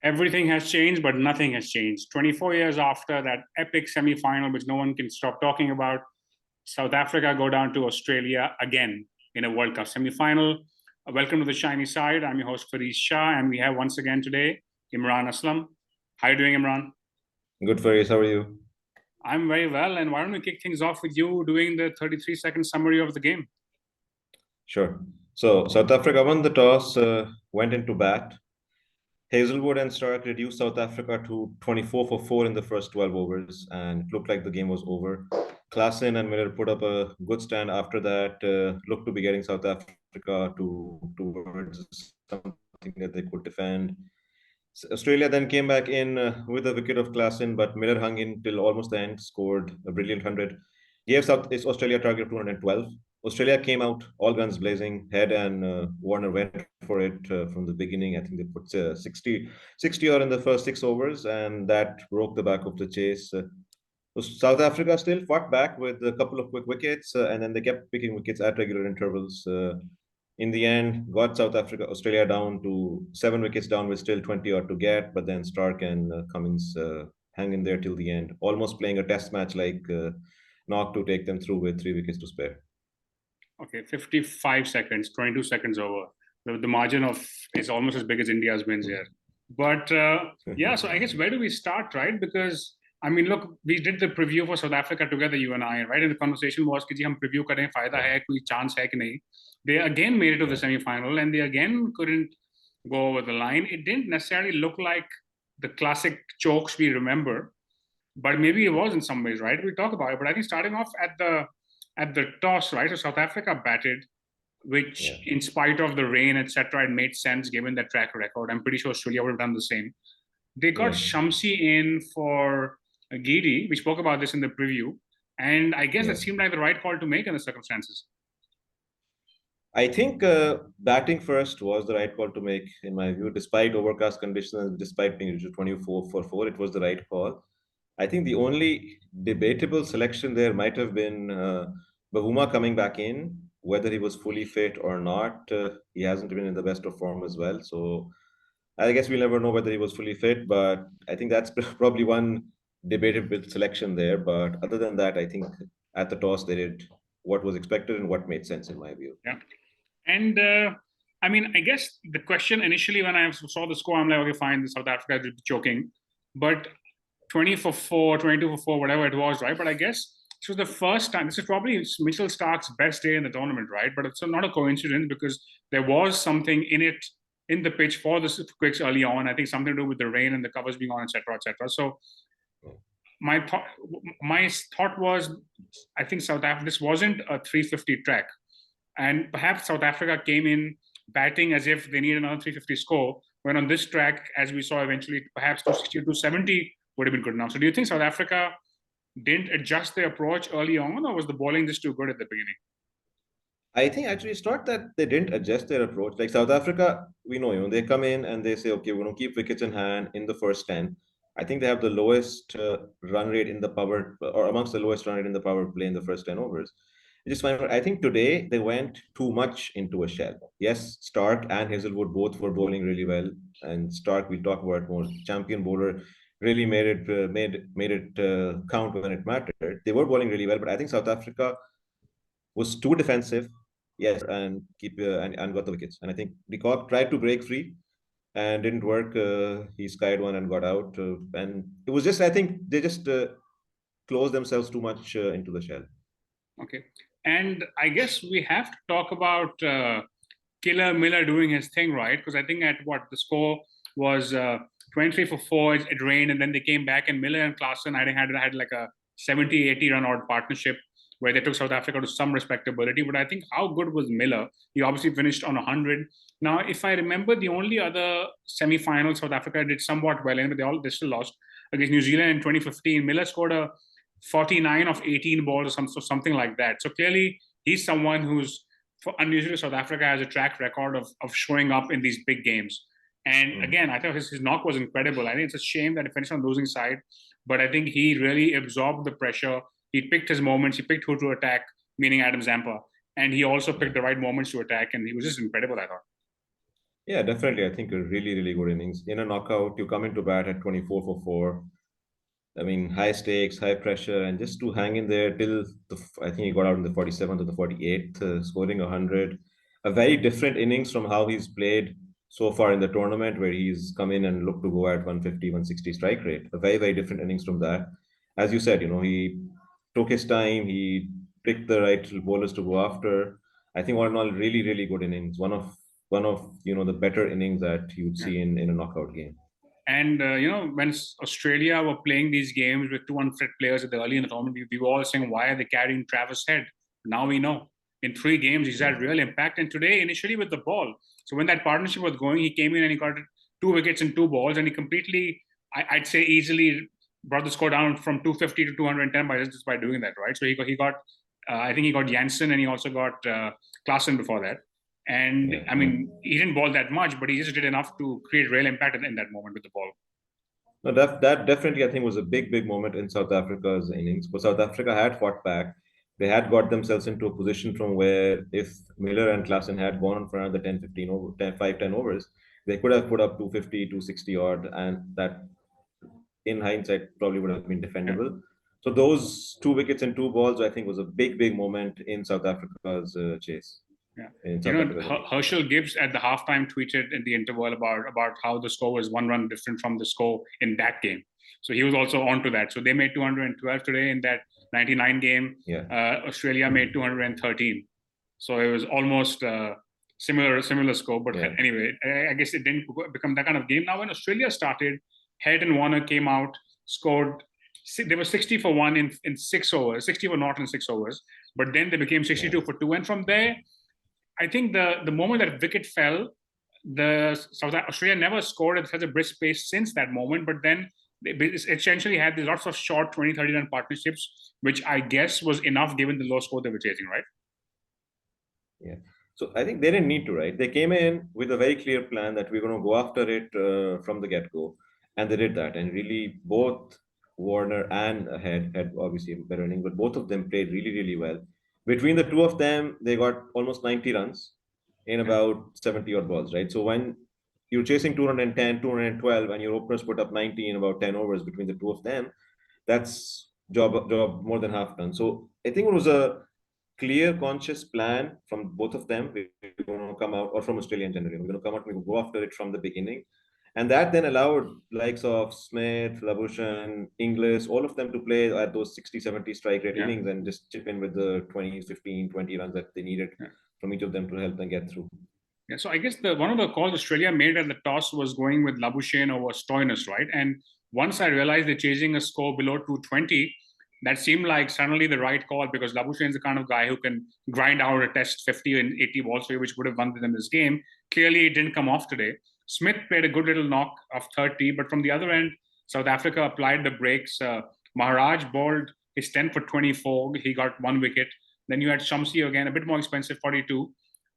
Everything has changed, but nothing has changed. 24 years after that epic semi-final, which no one can stop talking about, South Africa go down to Australia again in a World Cup semi-final. Welcome to the shiny side. I'm your host, Fareed Shah, and we have once again today, Imran Aslam. How are you doing, Imran? Good, Fareed. How are you? I'm very well, and why don't we kick things off with you doing the 33-second summary of the game? Sure. So South Africa won the toss, went into bat. Hazelwood and Starc reduced South Africa to 24 for 4 in the first 12 overs, and it looked like the game was over. Klaasen and Miller put up a good stand after that, looked to be getting South Africa towards something that they could defend. Australia then came back in with a wicket of Klaasen, but Miller hung in till almost the end, scored a brilliant 100. Gave South Australia a target of 212. Australia came out all guns blazing. Head and Warner went for it from the beginning. I think they put 60 odd in the first 6 overs, and that broke the back of the chase. South Africa still fought back with a couple of quick wickets, and then they kept picking wickets at regular intervals. In the end, got Australia down to 7 wickets down with still 20 odd to get, but then Starc and Cummins hang in there till the end, almost playing a test match like Knock to take them through with 3 wickets to spare. Okay, 55 seconds, 22 seconds over. The margin of is almost as big as India's wins here. But yeah, so I guess where do we start, right? Because I mean, look, we did the preview for South Africa together, you and I, right? And the conversation was कि जी हम preview करें, फायदा है, कोई chance है कि नहीं? They again made it to the semi-final, and they again couldn't go over the line. It didn't necessarily look like the classic chokes we remember, but maybe it was in some ways, right? We talk about it, but I think starting off at the toss, right? So South Africa batted, which in spite of the rain, etc., it made sense given their track record. I'm pretty sure Australia would have done the same. They got Shamsi in for Giri. We spoke about this in the preview, and I guess that seemed like the right call to make in the circumstances. I think batting first was the right call to make, in my view, despite overcast conditions, despite being 24 for 4, it was the right call. I think the only debatable selection there might have been Bavuma coming back in, whether he was fully fit or not. He hasn't been in the best of form as well. So I guess we'll never know whether he was fully fit, but I think that's probably one debatable selection there. But other than that, I think at the toss, they did what was expected and what made sense, in my view. Yeah. And I mean, I guess the question initially when I saw the score, I'm like, okay, fine, the South Africa did choking. But 20 for 4, 22 for 4, whatever it was, right? But I guess this was the first time. This is probably Mitchell Starc's best day in the tournament, right? But it's not a coincidence because there was something in it, in the pitch for the quicks early on. I think something to do with the rain and the covers being on, etc., etc. So my thought was, I think South Africa, this wasn't a 350 track. And perhaps South Africa came in batting as if they need another 350 score, when on this track, as we saw eventually, perhaps 260 or 270 would have been good enough. So do you think South Africa didn't adjust their approach early on, or was the bowling just too good at the beginning? I think actually it's not that they didn't adjust their approach. Like South Africa, we know, they come in and they say, okay, we're going to keep wickets in hand in the first 10. I think they have the lowest run rate in the power, or amongst the lowest run rate in the power play in the first 10 overs. Just fine. I think today they went too much into a shell. Yes, Starc and Hazelwood both were bowling really well, and Starc, we'll talk about more, champion bowler, really made it count when it mattered. They were bowling really well, but I think South Africa was too defensive. Yes, and and got the wickets. And I think de Kock tried to break free and didn't work. He skied one and got out. And it was just, I think they just closed themselves too much into the shell. Okay. And I guess we have to talk about Killer Miller doing his thing, right? Because I think at what the score was 23 for 4, it rained, and then they came back, and Miller and Klaasen, I think, had like a 70, 80 run odd partnership where they took South Africa to some respectability. But I think how good was Miller? He obviously finished on 100. Now, if I remember, the only other semi-final South Africa did somewhat well in, but they still lost against New Zealand in 2015. Miller scored a 49 of 18 balls or something like that. So clearly, he's someone who's, unusually, South Africa has a track record of showing up in these big games. And again, I thought his knock was incredible. I think it's a shame that he finished on the losing side, but I think he really absorbed the pressure. He picked his moments. He picked who to attack, meaning Adam Zampa. And he also picked the right moments to attack. And he was just incredible, I thought. Yeah, definitely. I think a really, really good innings. In a knockout, you come into bat at 24 for 4. I mean, high stakes, high pressure, and just to hang in there till I think he got out in the 47th or the 48th, scoring 100. A very different innings from how he's played so far in the tournament, where he's come in and looked to go at 150, 160 strike rate. A very, very different innings from that. As you said, he took his time, he picked the right bowlers to go after. I think all in all, really, really good innings. One of the better innings that you'd Yeah. see in a knockout game. And when Australia were playing these games with two unfit players at the early in the tournament, we were all saying, why are they carrying Travis Head? Now we know. In 3 games, he's had real impact. And today, initially with the ball, so when that partnership was going, he came in and he got 2 wickets and 2 balls, and he completely, I'd say, easily brought the score down from 250 to 210 just by doing that, right? So he got I think he got Jansen, and he also got Klaasen before that. And Yeah, I mean, he didn't bowl that much, but he just did enough to create real impact in that moment with the ball. no, that definitely I think was a big, big moment in South Africa's innings. Because South Africa had fought back. They had got themselves into a position from where if Miller and Klassen had gone on for another 10, 15 over 10, 5, 10 overs, they could have put up 250, 260 odd, and that in hindsight probably would have been Yeah. defendable. So those 2 wickets and 2 balls, I think, was a big, big moment in South Africa's chase, Yeah. in South Africa's innings. Herschel Gibbs at the halftime tweeted in the interval about how the score was 1 run different from the score in that game. So he was also on to that. So they made 212 today in that 99 game. Yeah. Australia made 213. So it was almost similar score. But Yeah. anyway, I guess it didn't become that kind of game. Now when Australia started, Head and Warner came out, scored. They were 60 for 1 in 6 overs, 60 for not in 6 overs. But then they became 62 for 2. And from there, I think the moment that wicket fell, the South Australia never scored at such a brisk pace since that moment. But then they essentially had these lots of short 20, 30 run partnerships, which I guess was enough given the low score they were chasing, right? Yeah. So I think they didn't need to, right? They came in with a very clear plan that we're going to go after it from the get-go, and they did that. And really, both Warner and had obviously a better inning, but both of them played really, really well. Between the two of them, they got almost 90 runs in Yeah. about 70 odd balls, right? So when you're chasing 210, 212, and your openers put up 90 in about 10 overs between the two of them, that's job more than half done. So I think it was a clear, conscious plan from both of them. We're going to come out, or from Australia in general, we're going to come out and we'll go after it from the beginning. And that then allowed likes of Smith, Labuschagne, Inglis, all of them to play at those 60, 70 strike rate Yeah. innings and just chip in with the 20, 15, 20 runs that they needed from each of them to help them get through. Yeah, so I guess one of the calls Australia made at the toss was going with Labuschagne over Stoinis, right? And once I realized they're chasing a score below 220, that seemed like suddenly the right call because Labuschagne is the kind of guy who can grind out a test 50 and 80 balls for you, which would have won them this game. Clearly, it didn't come off today. Smith played a good little knock of 30, but from the other end, South Africa applied the brakes. Maharaj bowled his 10 for 24. He got 1 wicket. Then you had Shamsi again, a bit more expensive, 42.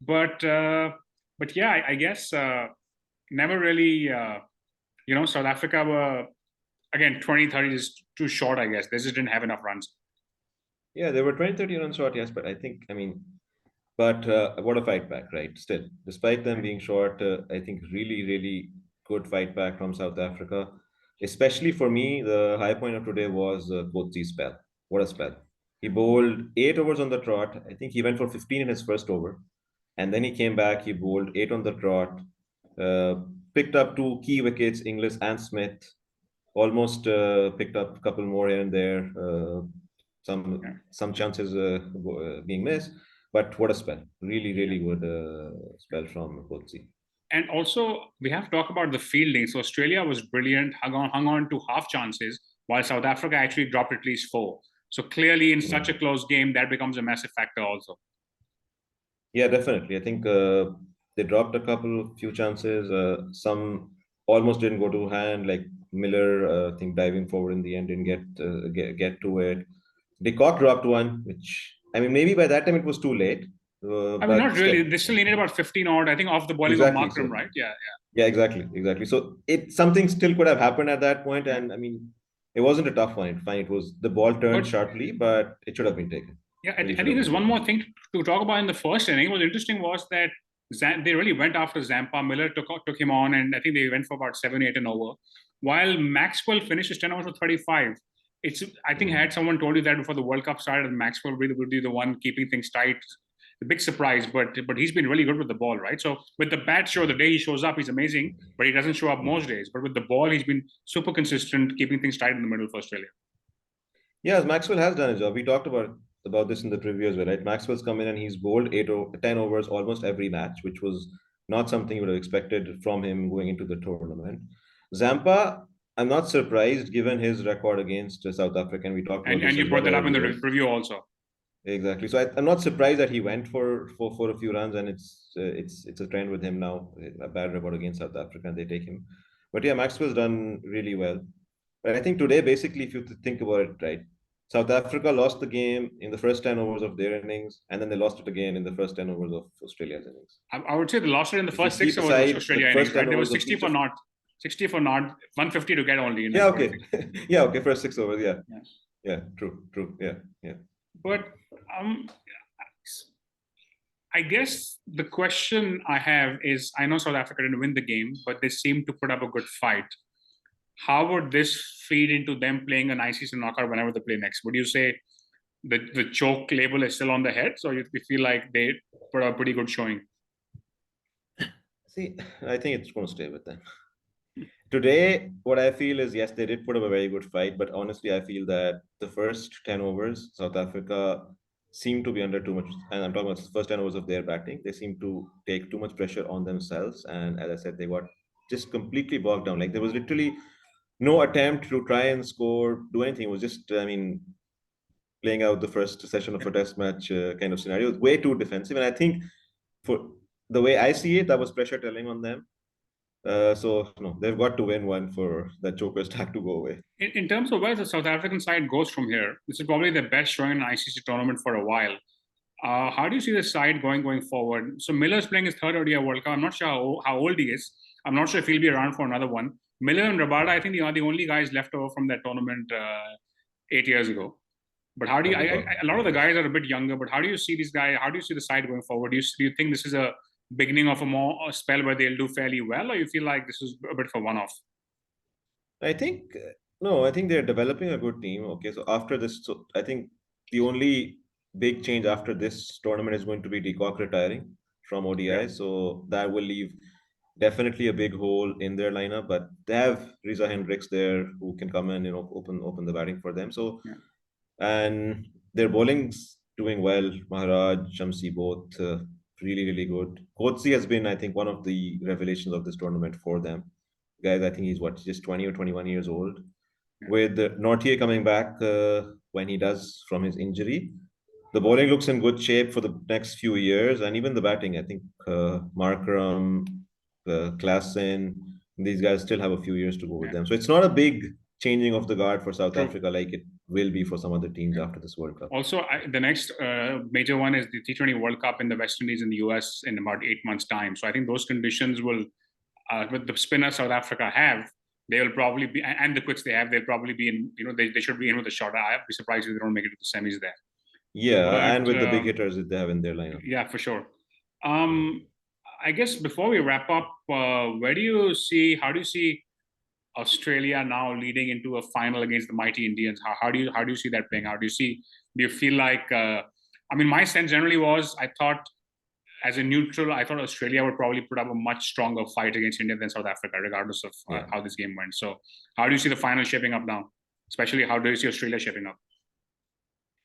But yeah, I guess never really, South Africa were, again, 20, 30 is too short, I guess. They just didn't have enough runs. Yeah, they were 20, 30 runs short, yes, but I think, but what a fight back, right? Still, despite them being short, I think really, really good fight back from South Africa. Especially for me, the high point of today was Coetzee's spell. What a spell. He bowled 8 overs on the trot. I think he went for 15 in his first over. And then he came back, he bowled 8 on the trot, uh, picked up 2 key wickets, Inglis and Smith, almost picked up a couple more here and there. Some chances being missed, but what a spell! Really, really good spell from Coetzee. And also, we have to talk about the fielding. So Australia was brilliant, hung on to half chances, while South Africa actually dropped at least 4. So clearly, in such a close game, that becomes a massive factor also. Yeah, definitely. I think they dropped a few chances. Some almost didn't go to hand, like Miller. I think diving forward in the end didn't get to it. De Kock dropped one, which maybe by that time it was too late. Not But really. still, They still needed about 15 odd, I think, off the bowling of exactly. Markram, So right? Yeah. yeah, exactly. So something still could have happened at that point, and it wasn't a tough one. It was the ball turned But sharply, but it should have been taken. yeah, I Really think should have there's been one taken. more thing to talk about in the first inning. What was interesting was that They really went after Zampa. Miller took him on, and I think they went for about 7-8 and over. While Maxwell finishes 10 overs for 35. I think had someone told you that before the World Cup started, Maxwell would be the one keeping things tight. The big surprise, but he's been really good with the ball, right? So with the bat, sure, the day he shows up, he's amazing, but he doesn't show up most days. But with the ball, he's been super consistent, keeping things tight in the middle for Australia. Yes, Maxwell has done his job. We talked about this in the preview as well, right? Maxwell's come in and he's bowled 10 overs almost every match, which was not something you would have expected from him going into the tournament. Zampa, I'm not surprised given his record against South Africa, and we talked about And this you as brought well that up in the earlier. review also. Exactly. So I'm not surprised that he went for a few runs, and it's a trend with him now. A bad record against South Africa, and they take him. But yeah, Maxwell's done really well. But I think today, basically, if you think about it, right, South Africa lost the game in the first 10 overs of their innings, and then they lost it again in the first 10 overs of Australia's innings. I would say they lost it in the If you first six keep overs of aside the Australia innings, first right? 10 There was overs of 60 each for of, not, 60 for not, 150 to get only in yeah, that okay, yeah, okay, first 6 overs, yeah, yeah, true, yeah, yeah. But um, I guess the question I have is, I know South Africa didn't win the game, but they seem to put up a good fight. How would this feed into them playing an ICC knockout whenever they play next? Would you say the choke label is still on the head, so you feel like they put a pretty good showing? See, I think it's going to stay with them. Today, what I feel is yes, they did put up a very good fight, but honestly, I feel that the first 10 overs, South Africa seemed to be under too much. And I'm talking about the first 10 overs of their batting. They seemed to take too much pressure on themselves. And as I said, they got just completely bogged down. Like there was literally no attempt to try and score, do anything. It was just, I mean, playing out the first session of a test match kind of scenario. It was way too defensive. And I think for the way I see it, that was pressure telling on them. So no, they've got to win one for that Joker stack to go away. In terms of where the South African side goes from here, this is probably the best showing in an ICC tournament for a while. How do you see the side going forward? So Miller's playing his third ODI World Cup. I'm not sure how old he is. I'm not sure if he'll be around for another one. Miller and Rabada, I think they are the only guys left over from that tournament 8 years ago. But how do you? A lot of the guys are a bit younger. But how do you see these guys? How do you see the side going forward? Do you think this is a beginning of a spell where they'll do fairly well, or you feel like this is a bit of a one-off? I think no, I think they're developing a good team. Okay, so after this, so I think the only big change after this tournament is going to be De Kock retiring from Yeah. ODI. So that will leave definitely a big hole in their lineup. But they have Riza Hendricks there who can come and open the batting for them. So Yeah. and their bowling's doing well. Maharaj, Shamsi, both really good. Kotsi has been, I think, one of the revelations of this tournament for them. Guys, I think he's just 20 or 21 years old. Yeah. With Nortje coming back when he does from his injury, the bowling looks in good shape for the next few years, and even the batting. I think Markram, Klassen, these guys still have a few years to go with Yeah. them. So it's not a big changing of the guard for South True. Africa like it will be for some other teams Yeah. after this World Cup. Also, the next major one is the T20 World Cup in the West Indies in the US in about 8 months' time. So I think those conditions will, with the spinners South Africa have, they will probably be, and the quicks they have, they'll probably be in, they should be in with a shot. I'd be surprised if they don't make it to the semis there. Yeah, and But with the big hitters that they have in their lineup. yeah, for sure. I guess before we wrap up, how do you see Australia now leading into a final against the mighty Indians? How do you see that playing out? Do you feel like? I mean, my sense generally was I thought as a neutral, I thought Australia would probably put up a much stronger fight against India than South Africa, regardless of how this game went. So, how do you see the final shaping up now? Especially, how do you see Australia shaping up?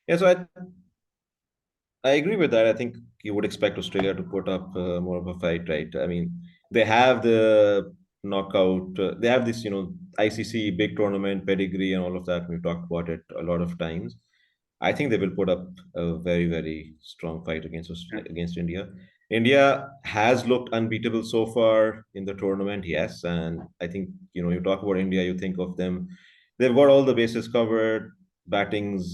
Yeah, so I agree with that. I think you would expect Australia to put up more of a fight, right? I mean, they have the knockout, they have this, ICC big tournament pedigree and all of that. We've talked about it a lot of times. I think they will put up a very strong fight against India. India has looked unbeatable so far in the tournament, yes, and I think you talk about India, you think of them. They've got all the bases covered. Batting's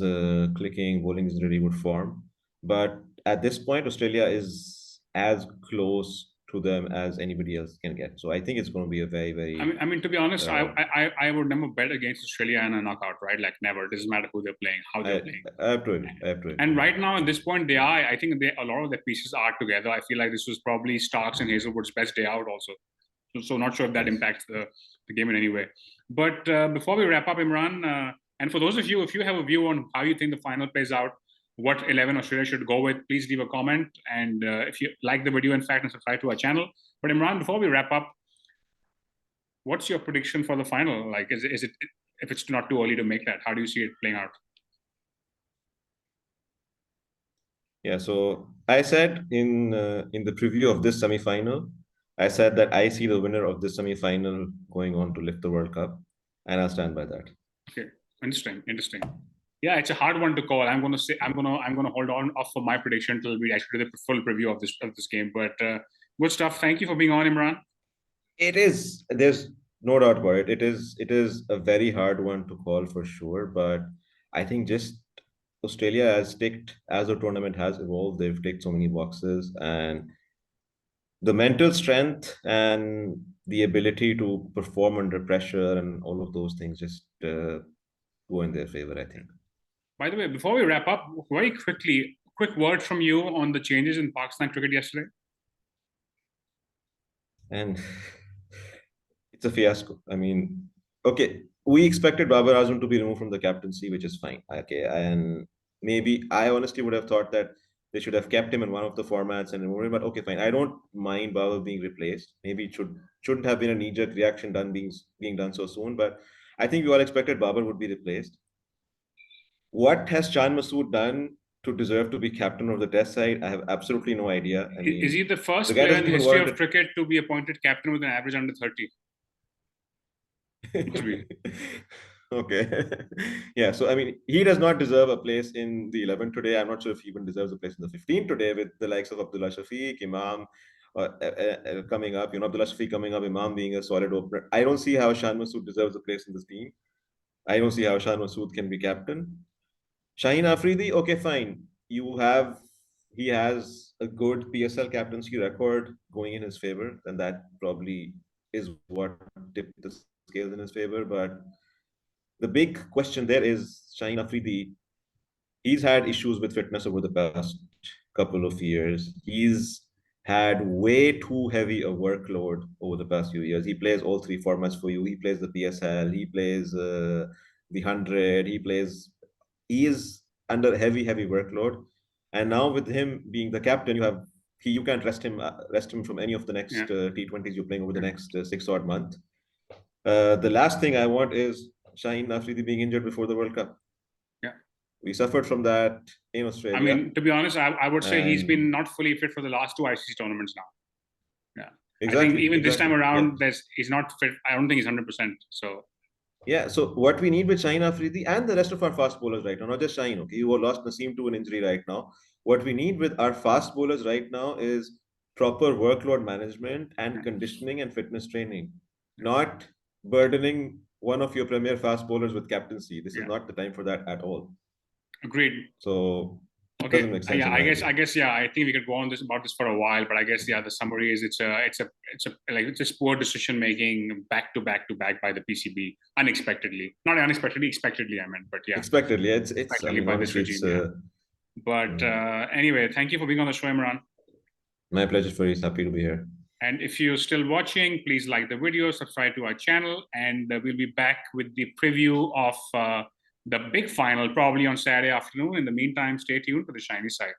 clicking, bowling is in really good form. But at this point, Australia is as close to them as anybody else can get. So I think it's going to be a very, very. I mean, to be honest, I would never bet against Australia in a knockout, right? Like never. It doesn't matter who they're playing, how they're playing. I have to agree. I have to agree. And right now, at this point, they are. I think a lot of their pieces are together. I feel like this was probably Starc's and Hazelwood's best day out, also. So not sure if that impacts the game in any way. But before we wrap up, Imran, and for those of you, if you have a view on how you think the final plays out, what 11 Australia should go with, please leave a comment. And if you like the video, in fact, and subscribe to our channel. But Imran, before we wrap up, what's your prediction for the final? Like, is it, if it's not too early to make that, how do you see it playing out? Yeah, so I said in the preview of this semi-final, I said that I see the winner of this semi-final going on to lift the World Cup, and I'll stand by that. Okay, interesting. Yeah, it's a hard one to call. I'm gonna hold on off for my prediction till we actually do the full preview of this game. But good stuff. Thank you for being on, Imran. It is. There's no doubt about it. It is a very hard one to call for sure. But I think just Australia has ticked, as the tournament has evolved, they've ticked so many boxes, and the mental strength and the ability to perform under pressure and all of those things just go in their favor, I think. By the way, before we wrap up, very quickly, quick word from you on the changes in Pakistan cricket yesterday. And it's a fiasco. I mean, okay, we expected Babar Azam to be removed from the captaincy, which is fine. Okay, and maybe I honestly would have thought that they should have kept him in one of the formats and removed him. But okay, fine. I don't mind Babar being replaced. Maybe it shouldn't have been a knee-jerk reaction being done so soon. But I think we all expected Babar would be replaced. What has Shan Masood done to deserve to be captain of the Test side? I have absolutely no idea. I mean, is he the first player in the history of cricket to be appointed captain with an average under 30? Okay. Yeah, so I mean, he does not deserve a place in the 11 today. I'm not sure if he even deserves a place in the 15 today, with the likes of Abdullah Shafiq, Imam coming up. Abdullah Shafiq coming up, Imam being a solid opener. I don't see how Shan Masood deserves a place in this team. I don't see how Shan Masood can be captain. Shaheen Afridi, okay, fine. He has a good PSL captaincy record going in his favor, and that probably is what tipped the scales in his favor. But the big question there is Shaheen Afridi. He's had issues with fitness over the past couple of years. He's had way too heavy a workload over the past few years. He plays all three formats for you. He plays the PSL. He plays the 100. He is under heavy workload, and now with him being the captain, you can't rest him from any of the next T20s you're playing over the next 6 odd months. The last thing I want is Shaheen Afridi being injured before the World Cup. Yeah, we suffered from that in Australia. I mean, to be honest, I would say he's been not fully fit for the last 2 ICC tournaments now. Yeah, exactly. I think even this time around, he's not fit. I don't think he's 100%. So. Yeah, so what we need with Shaheen Afridi and the rest of our fast bowlers right now, not just Shaheen, okay, you lost Naseem to an injury right now. What we need with our fast bowlers right now is proper workload management and conditioning and fitness training, not burdening one of your premier fast bowlers with captaincy. This is not the time for that at all. Agreed. So okay, yeah, I guess I think we could go on about this for a while, but I guess the summary is it's a poor decision making back to back by the PCB unexpectedly, not unexpectedly, expectedly. I meant, but yeah, expectedly. It's expectedly by this regime. But anyway, thank you for being on the show, Imran. My pleasure, Faris. Happy to be here. And if you're still watching, please like the video, subscribe to our channel, and we'll be back with the preview of the big final probably on Saturday afternoon. In the meantime, stay tuned for the shiny side.